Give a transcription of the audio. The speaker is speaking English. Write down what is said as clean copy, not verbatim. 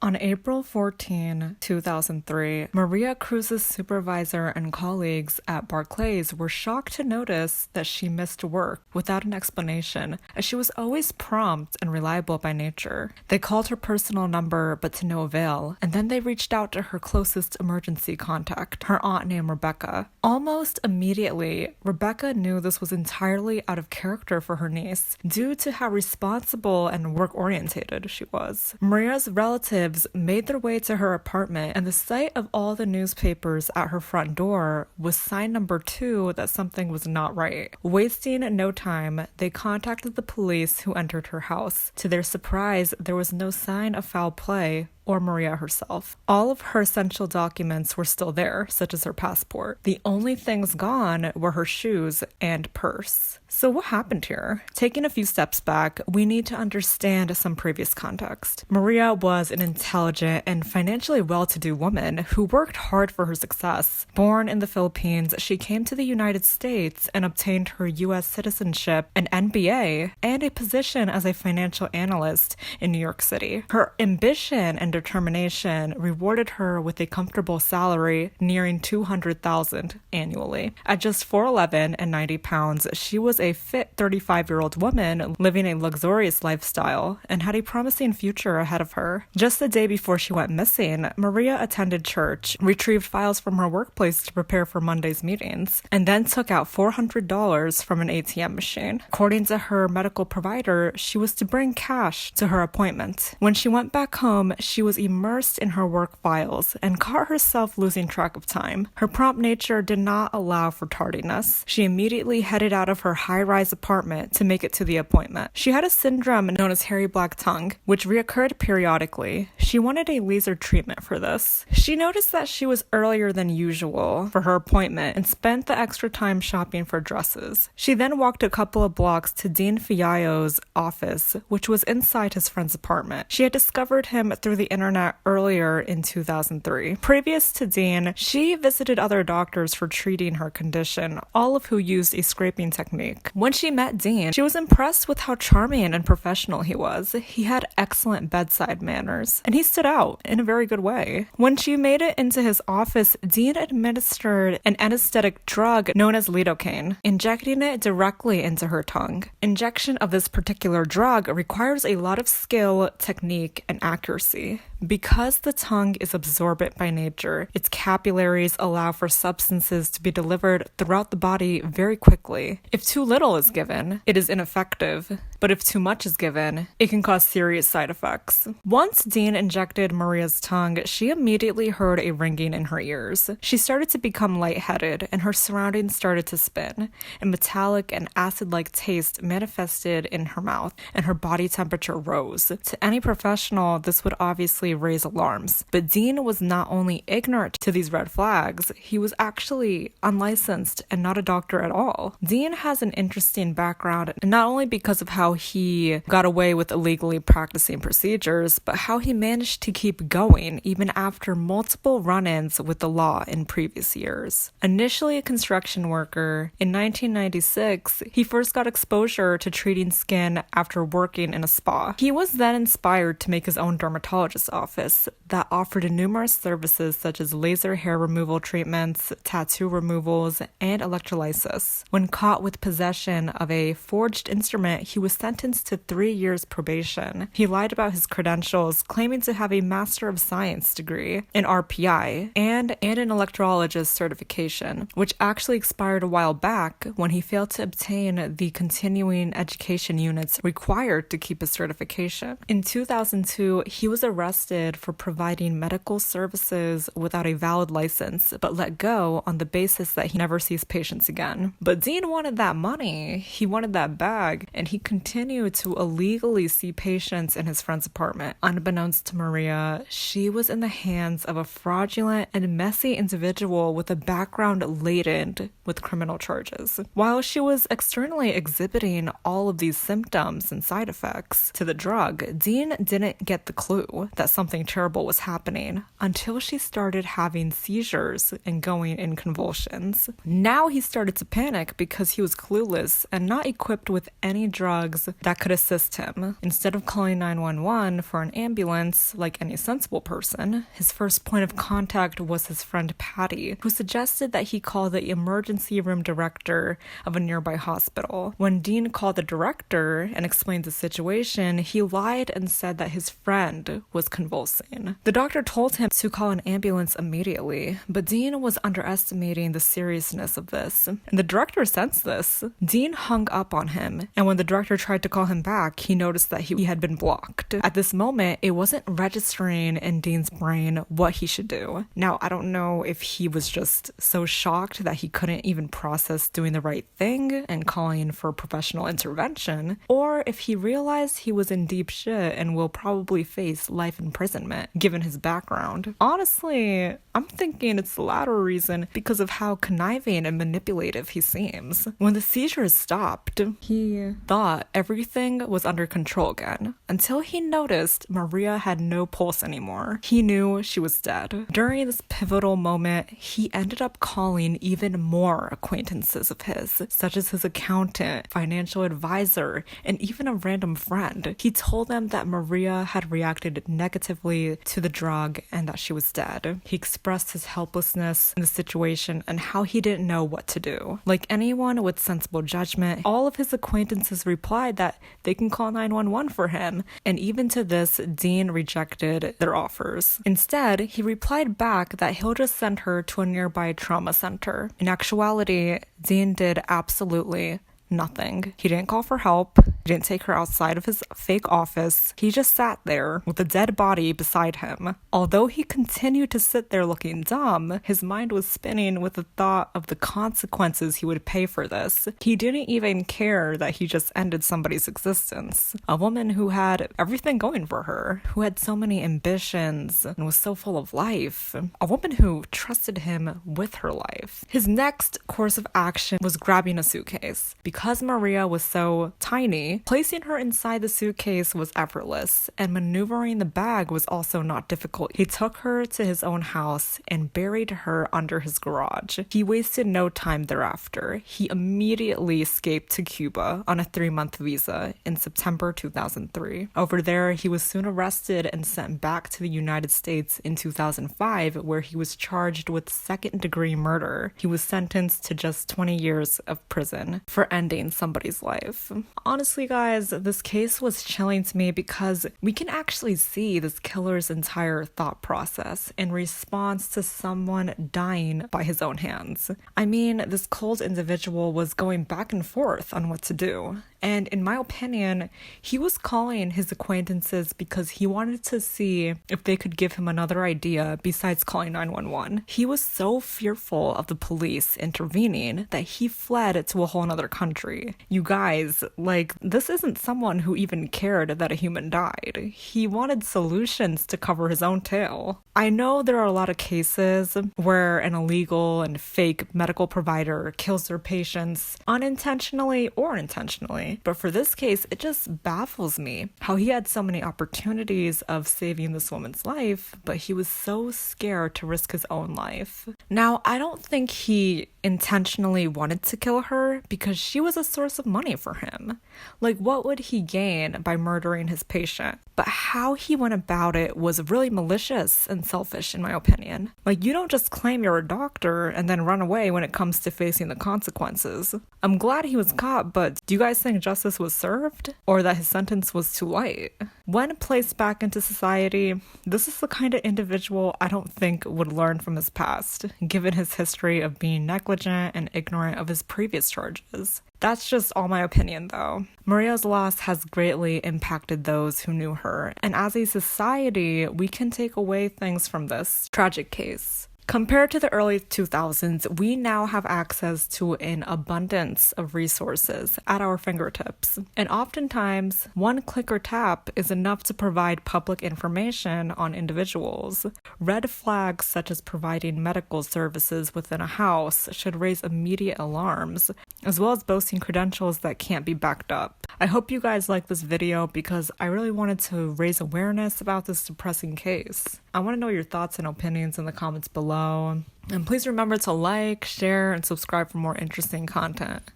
On April 14, 2003, Maria Cruz's supervisor and colleagues at Barclays were shocked to notice that she missed work without an explanation, as she was always prompt and reliable by nature. They called her personal number, but to no avail, and then they reached out to her closest emergency contact, her aunt named Rebecca. Almost immediately, Rebecca knew this was entirely out of character for her niece, due to how responsible and work-orientated she was. Maria's relatives made their way to her apartment, and the sight of all the newspapers at her front door was sign number 2 that something was not right. Wasting no time, they contacted the police who entered her house. To their surprise, there was no sign of foul play or Maria herself. All of her essential documents were still there, such as her passport. The only things gone were her shoes and purse. So what happened here? Taking a few steps back, we need to understand some previous context. Maria was an intelligent and financially well-to-do woman who worked hard for her success. Born in the Philippines, she came to the United States and obtained her U.S. citizenship, an MBA, and a position as a financial analyst in New York City. Her ambition and determination rewarded her with a comfortable salary nearing $200,000 annually. At just 4'11" and 90 pounds, she was a fit 35-year-old woman living a luxurious lifestyle and had a promising future ahead of her. Just the day before she went missing, Maria attended church, retrieved files from her workplace to prepare for Monday's meetings, and then took out $400 from an ATM machine. According to her medical provider, she was to bring cash to her appointment. When she went back home, she was immersed in her work files and caught herself losing track of time. Her prompt nature did not allow for tardiness. She immediately headed out of her high-rise apartment to make it to the appointment. She had a syndrome known as hairy black tongue, which reoccurred periodically. She wanted a laser treatment for this. She noticed that she was earlier than usual for her appointment and spent the extra time shopping for dresses. She then walked a couple of blocks to Dean Faiello's office, which was inside his friend's apartment. She had discovered him through the internet earlier in 2003. Previous to Dean, she visited other doctors for treating her condition, all of who used a scraping technique. When she met Dean, she was impressed with how charming and professional he was. He had excellent bedside manners, and he stood out in a very good way. When she made it into his office, Dean administered an anesthetic drug known as lidocaine, injecting it directly into her tongue. Injection of this particular drug requires a lot of skill, technique, and accuracy. Because the tongue is absorbent by nature, its capillaries allow for substances to be delivered throughout the body very quickly. If too little is given, it is ineffective, but if too much is given, it can cause serious side effects. Once Dean injected Maria's tongue, she immediately heard a ringing in her ears. She started to become lightheaded, and her surroundings started to spin. A metallic and acid-like taste manifested in her mouth, and her body temperature rose. To any professional, this would obviously raise alarms. But Dean was not only ignorant to these red flags, he was actually unlicensed and not a doctor at all. Dean has an interesting background, not only because of how he got away with illegally practicing procedures, but how he managed to keep going even after multiple run-ins with the law in previous years. Initially a construction worker, in 1996, he first got exposure to treating skin after working in a spa. He was then inspired to make his own dermatologist office that offered numerous services such as laser hair removal treatments, tattoo removals, and electrolysis. When caught with possession of a forged instrument, he was sentenced to 3 years probation. He lied about his credentials, claiming to have a Master of Science degree, an RPI, and an electrologist certification, which actually expired a while back when he failed to obtain the continuing education units required to keep his certification. In 2002, he was arrested for providing medical services without a valid license, but let go on the basis that he never sees patients again. But Dean wanted that money. He wanted that bag, and he continued to illegally see patients in his friend's apartment. Unbeknownst to Maria, she was in the hands of a fraudulent and messy individual with a background laden with criminal charges. While she was externally exhibiting all of these symptoms and side effects to the drug, Dean didn't get the clue that something terrible was happening until she started having seizures and going in convulsions. Now he started to panic because he was clueless and not equipped with any drugs that could assist him. Instead of calling 911 for an ambulance like any sensible person, his first point of contact was his friend Patty, who suggested that he call the emergency room director of a nearby hospital. When Dean called the director and explained the situation, he lied and said that his friend was convulsing. The doctor told him to call an ambulance immediately, but Dean was underestimating the seriousness of this, and the director sensed this. Dean hung up on him, and when the director tried to call him back, he noticed that he had been blocked. At this moment, it wasn't registering in Dean's brain what he should do. Now, I don't know if he was just so shocked that he couldn't even process doing the right thing and calling for professional intervention, or if he realized he was in deep shit and will probably face life imprisonment, given his background. Honestly, I'm thinking it's the latter reason because of how conniving and manipulative he seems. When the seizures stopped, he thought everything was under control again, until he noticed Maria had no pulse anymore. He knew she was dead. During this pivotal moment, he ended up calling even more acquaintances of his, such as his accountant, financial advisor, and even a random friend. He told them that Maria had reacted negatively to the drug and that she was dead. He expressed his helplessness in the situation and how he didn't know what to do. Like anyone with sensible judgment, all of his acquaintances replied that they can call 911 for him, and even to this, Dean rejected their offers. Instead, he replied back that he'll just send her to a nearby trauma center. In actuality, Dean did absolutely nothing. He didn't call for help. He didn't take her outside of his fake office. He just sat there with a dead body beside him. Although he continued to sit there looking dumb, his mind was spinning with the thought of the consequences he would pay for this. He didn't even care that he just ended somebody's existence. A woman who had everything going for her, who had so many ambitions and was so full of life. A woman who trusted him with her life. His next course of action was grabbing a suitcase. Because Maria was so tiny, placing her inside the suitcase was effortless, and maneuvering the bag was also not difficult. He took her to his own house and buried her under his garage. He wasted no time thereafter. He immediately escaped to Cuba on a 3-month visa in September 2003. Over there, he was soon arrested and sent back to the United States in 2005, where he was charged with second-degree murder. He was sentenced to just 20 years of prison for ending somebody's life. Honestly, guys, this case was chilling to me because we can actually see this killer's entire thought process in response to someone dying by his own hands. I mean, this cold individual was going back and forth on what to do. And in my opinion, he was calling his acquaintances because he wanted to see if they could give him another idea besides calling 911. He was so fearful of the police intervening that he fled to a whole other country. You guys, like, this isn't someone who even cared that a human died. He wanted solutions to cover his own tail. I know there are a lot of cases where an illegal and fake medical provider kills their patients unintentionally or intentionally. But for this case, it just baffles me how he had so many opportunities of saving this woman's life, but he was so scared to risk his own life. Now, I don't think he intentionally wanted to kill her because she was a source of money for him. Like, what would he gain by murdering his patient? But how he went about it was really malicious and selfish, in my opinion. Like, you don't just claim you're a doctor and then run away when it comes to facing the consequences. I'm glad he was caught, but do you guys think justice was served? Or that his sentence was too light? When placed back into society, this is the kind of individual I don't think would learn from his past, given his history of being negligent and ignorant of his previous charges. That's just all my opinion, though. Maria's loss has greatly impacted those who knew her, and as a society, we can take away things from this tragic case. Compared to the early 2000s, we now have access to an abundance of resources at our fingertips. And oftentimes, one click or tap is enough to provide public information on individuals. Red flags such as providing medical services within a house should raise immediate alarms, as well as boasting credentials that can't be backed up. I hope you guys like this video because I really wanted to raise awareness about this depressing case. I want to know your thoughts and opinions in the comments below. And please remember to like, share, and subscribe for more interesting content.